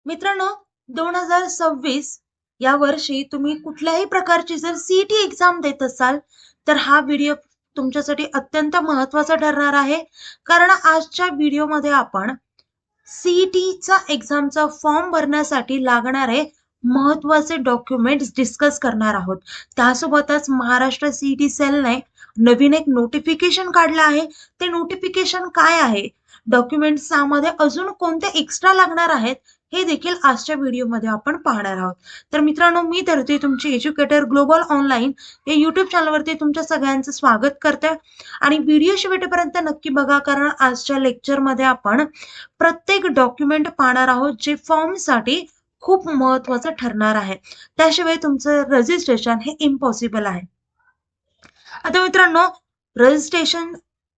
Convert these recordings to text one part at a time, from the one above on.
मित्रांनो, 2026 या वर्षी तुम्ही कुठल्याही प्रकारची जर सीईटी एक्झाम देत असाल, तर हा व्हिडिओ तुमच्यासाठी अत्यंत महत्त्वाचा ठरणार आहे. कारण आजच्या व्हिडिओमध्ये आपण सीईटीचा एक्झामचा फॉर्म भरण्यासाठी लागणारे महत्त्वाचे डॉक्युमेंट्स डिस्कस करणार आहोत. त्यासोबतच महाराष्ट्र सीईटी सेलने नवीन एक नोटिफिकेशन काढलं आहे. ते नोटिफिकेशन काय आहे? डॉक्युमेंट्स यामध्ये अजून कोणते एक्स्ट्रा लागणार आहेत? हे देखील आजच्या व्हिडिओमध्ये आपण पाहणार आहोत. तर मित्रांनो, मी धरते तुमची एज्युकेटर ग्लोबल ऑनलाईन या यूट्यूब चॅनलवरती तुमच्या सगळ्यांचं स्वागत करते आणि व्हिडिओ शेवटपर्यंत नक्की बघा, कारण आजच्या लेक्चरमध्ये आपण प्रत्येक डॉक्युमेंट पाहणार आहोत जे फॉर्मसाठी खूप महत्त्वाचं ठरणार आहे. त्याशिवाय तुमचं रजिस्ट्रेशन हे इम्पॉसिबल आहे. आता मित्रांनो, रजिस्ट्रेशन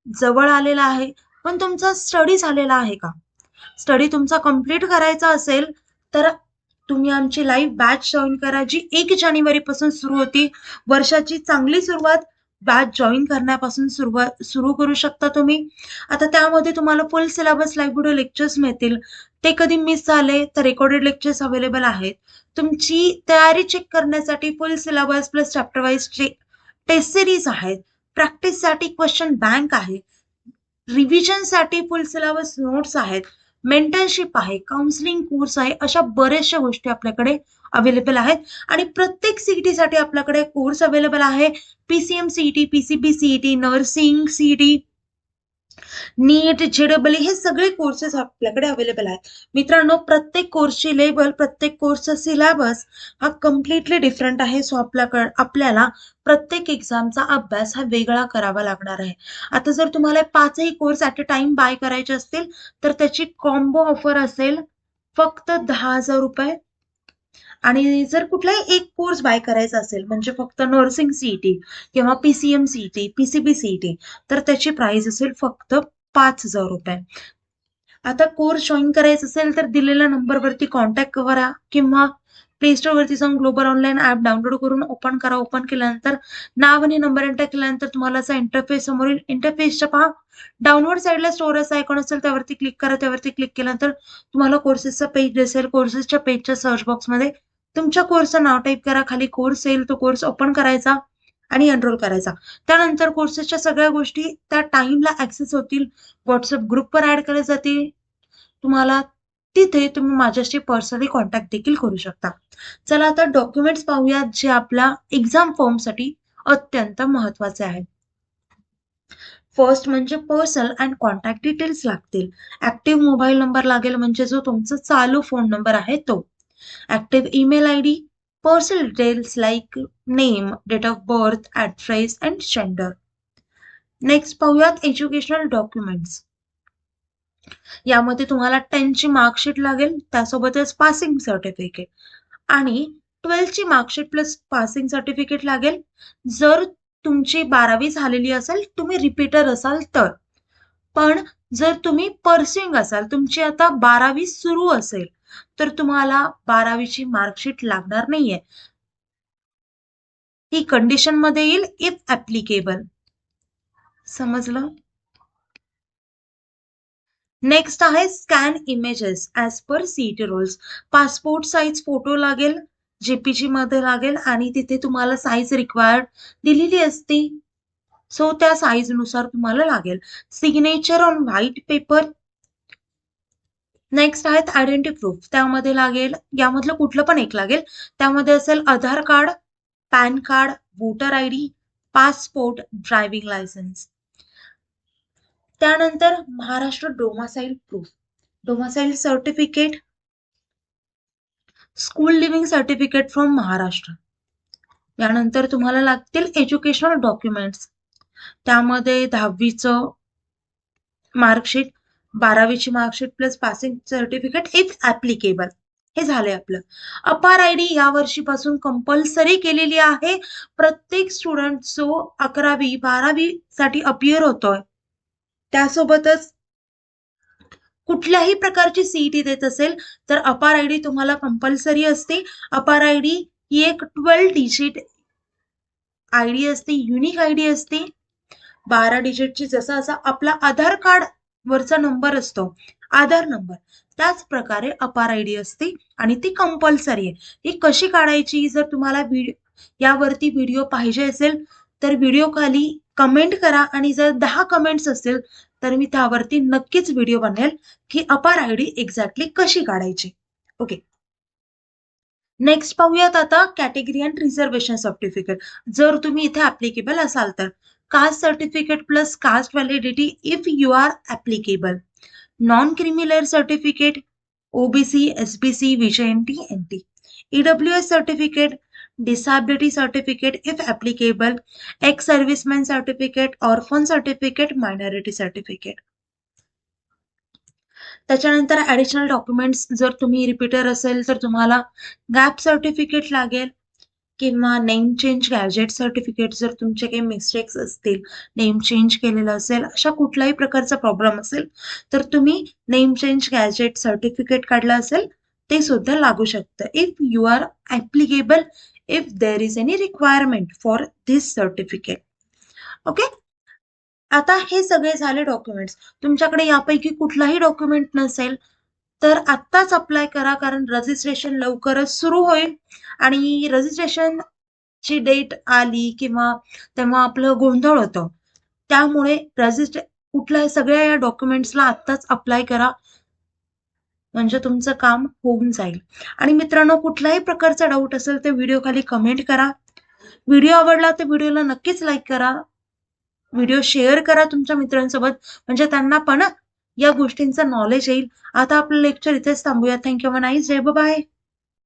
जवळ आलेलं आहे, पण तुमचा स्टडी झालेला आहे का? स्टडी तुमचा कंप्लीट करायचा असेल तर तुम्ही आमची लाईव्ह बॅच जॉईन करा, जी 1 जानेवारीपासून सुरू होती. वर्षाची चांगली सुरुवात बॅच जॉईन करण्यापासून सुरू करू शकता तुम्ही. आता त्यामध्ये तुम्हाला फुल सिलेबस लाईव्ह व्हिडिओ लेक्चर्स मिळतील. ते कधी मिस झाले तर रेकॉर्डेड लेक्चर्स अवेलेबल आहेत. तुमची तयारी चेक करण्यासाठी full syllabus plus chapter wise test series आहेत. प्रॅक्टिससाठी क्वेश्चन बँक आहे. रिव्हिजनसाठी फुल सिलेबस नोट्स आहेत. मेंटरशिप आहे, काउन्सिलिंग कोर्स आहे, अशा बऱ्याचशा गोष्टी आपल्याकडे अवेलेबल आहेत. आणि प्रत्येक सीईटीसाठी आपल्याकडे कोर्स अवेलेबल आहे. PCM CET, PCB CET, nursing CET, NEET, जेडबल हे सगळे कोर्सेस आपल्याकडे अवेलेबल आहेत. मित्रांनो, प्रत्येक कोर्सची लेवल, प्रत्येक कोर्सचा सिलेबस हा कम्प्लिटली डिफरंट आहे. सो आपल्याला प्रत्येक एक्झामचा अभ्यास हा वेगळा करावा लागणार आहे. आता जर तुम्हाला 5ही course at a time buy करायचे असतील तर त्याची कॉम्बो ऑफर असेल फक्त ₹10,000. आणि जर कुठलाही एक कोर्स बाय करायचा असेल म्हणजे फक्त नर्सिंग सीईटी किंवा पीसीएम सीईटी, पीसीबी सीईटी, तर त्याची प्राइस असेल फक्त ₹5,000. आता कोर्स जॉईन करायचा असेल तर दिलेल्या नंबरवरती कॉन्टॅक्ट करा किंवा प्ले स्टोअरवरती जाऊन ग्लोबल ऑनलाईन ॲप डाउनलोड करून ओपन करा. ओपन केल्यानंतर नाव आणि नंबर एंटर केल्यानंतर तुम्हाला असा इंटरफेस समोरील इंटरफेसच्या पहा डाउनलोड साईडला स्टोअरचा आयकॉन असेल त्यावरती क्लिक करा. त्यावरती क्लिक केल्यानंतर तुम्हाला कोर्सेसचा पेज दिसेल. कोर्सेसच्या पेजच्या सर्च बॉक्समध्ये तुमच्या कोर्सचं नाव टाईप करा. खाली कोर्स येईल, तो कोर्स ओपन करायचा आणि एनरोल करायचा. त्यानंतर कोर्सेसच्या सगळ्या गोष्टी त्या टाइमला ऍक्सेस होतील. व्हॉट्सअप ग्रुपवर ऍड केले जातील. तुम्हाला तिथे तुम्ही माझ्याशी पर्सनली कॉन्टॅक्ट देखील करू शकता. चला आता डॉक्युमेंट्स पाहूयात जे आपल्या एक्झाम फॉर्मसाठी अत्यंत महत्वाचे आहेत. फर्स्ट म्हणजे पर्सनल अँड कॉन्टॅक्ट डिटेल्स लागतील. ऍक्टिव्ह मोबाईल नंबर लागेल, म्हणजे जो तुमचा चालू फोन नंबर आहे तो. Active email ID, personal details like name, date of birth, address and gender. Next पाहूयात एज्युकेशनल डॉक्युमेंट्स. यामध्ये तुम्हाला 10ची मार्कशीट लागेल, त्यासोबतच पासिंग सर्टिफिकेट आणि 12ची मार्कशीट प्लस पासिंग सर्टिफिकेट लागेल. जर तुमची 12वी झालेली असेल, तुम्ही रिपीटर असाल तर. पण जर तुम्ही पर्सिंग असाल, तुमची आता 12वी सुरू असेल, तर तुम्हाला 12वीची मार्कशीट लागणार नाहीये. ही कंडिशन मध्ये येईल इफ ऍप्लिकेबल. समजलं? नेक्स्ट आहे scan images as per CET rules. Passport size photo लागेल, जेपीजी मध्ये लागेल आणि तिथे तुम्हाला साईज रिक्वायर्ड दिलेली असते. सो त्या साईज नुसार तुम्हाला लागेल. Signature on white paper. Next आहेत आयडेंटिटी प्रूफ. त्यामध्ये लागेल, यामधलं कुठलं पण एक लागेल. त्यामध्ये असेल Aadhaar card, PAN card, voter ID, passport, driving licence. त्यानंतर Maharashtra domicile proof, domicile certificate, school leaving certificate from Maharashtra. यानंतर तुम्हाला लागतील एज्युकेशनल डॉक्युमेंट्स. त्यामध्ये 10वीचं मार्कशीट, 12वीची marksheet plus passing certificate if applicable. हे झाले आपलं. अपार आयडी या वर्षीपासून कंपल्सरी केलेली आहे. प्रत्येक स्टुडंट जो 11वी 12वी साठी अपियर होतोय, त्यासोबतच कुठल्याही प्रकारची सीईटी देत असेल तर अपार आयडी तुम्हाला कंपल्सरी असते. अपार आयडी ही एक 12 डिजिट आयडी असते, युनिक आयडी असते. 12 डिजिटची, जसा असा आपला आधार कार्ड वरचा नंबर असतो, आधार नंबर. त्याच प्रकारे अपार आयडी असते आणि ती कंपल्सरी आहे. ही कशी काढायची? जर तुम्हाला यावरती व्हिडिओ पाहिजे असेल तर व्हिडिओ खाली कमेंट करा आणि जर 10 कमेंट्स असतील तर मी त्यावरती नक्कीच व्हिडिओ बनवेल की अपार आयडी एक्झॅक्टली कशी काढायची. ओके. नेक्स्ट पाहूयात आता कॅटेगरी अँड रिझर्वेशन सर्टिफिकेट. जर तुम्ही इथे ऍप्लिकेबल असाल तर caste certificate plus caste validity if you are applicable. Non creamy layer certificate OBC, SBC, VJNT, NT. EWS certificate, disability certificate if applicable, ex serviceman certificate, orphan certificate, minority certificate. त्याच्यानंतर additional documents जर तुम्ही repeater असेल तर तुम्हाला gap certificate लागेल किंवा name change gadget certificate. जर तुमचे काही मिस्टेक्स असतील, नेम चेंज केलेलं असेल, अशा कुठल्याही प्रकारचा प्रॉब्लेम असेल तर तुम्ही नेम चेंज गॅजेट सर्टिफिकेट काढलं असेल ते सुद्धा लागू शकतं if you are applicable, if there is any requirement for this certificate. Okay. आता हे सगळे झाले डॉक्युमेंट्स. तुमच्याकडे यापैकी कुठलाही डॉक्युमेंट नसेल तर आत्ताच अप्लाय करा, कारण रजिस्ट्रेशन लवकरच सुरू होईल आणि रजिस्ट्रेशनची डेट आली किंवा तेव्हा आपलं गोंधळ होतं. त्यामुळे कुठल्या सगळ्या या डॉक्युमेंट्सला आत्ताच अप्लाय करा म्हणजे तुमचं काम होऊन जाईल. आणि मित्रांनो, कुठल्याही प्रकारचा डाऊट असेल तर व्हिडिओ खाली कमेंट करा. व्हिडिओ आवडला तर व्हिडिओला नक्कीच लाईक करा. व्हिडिओ शेअर करा तुमच्या मित्रांसोबत म्हणजे त्यांना पण या गोष्टींचं नॉलेज येईल. आता आपलं लेक्चर इथेच थांबूया. थँक्यू. Nice day. बाय.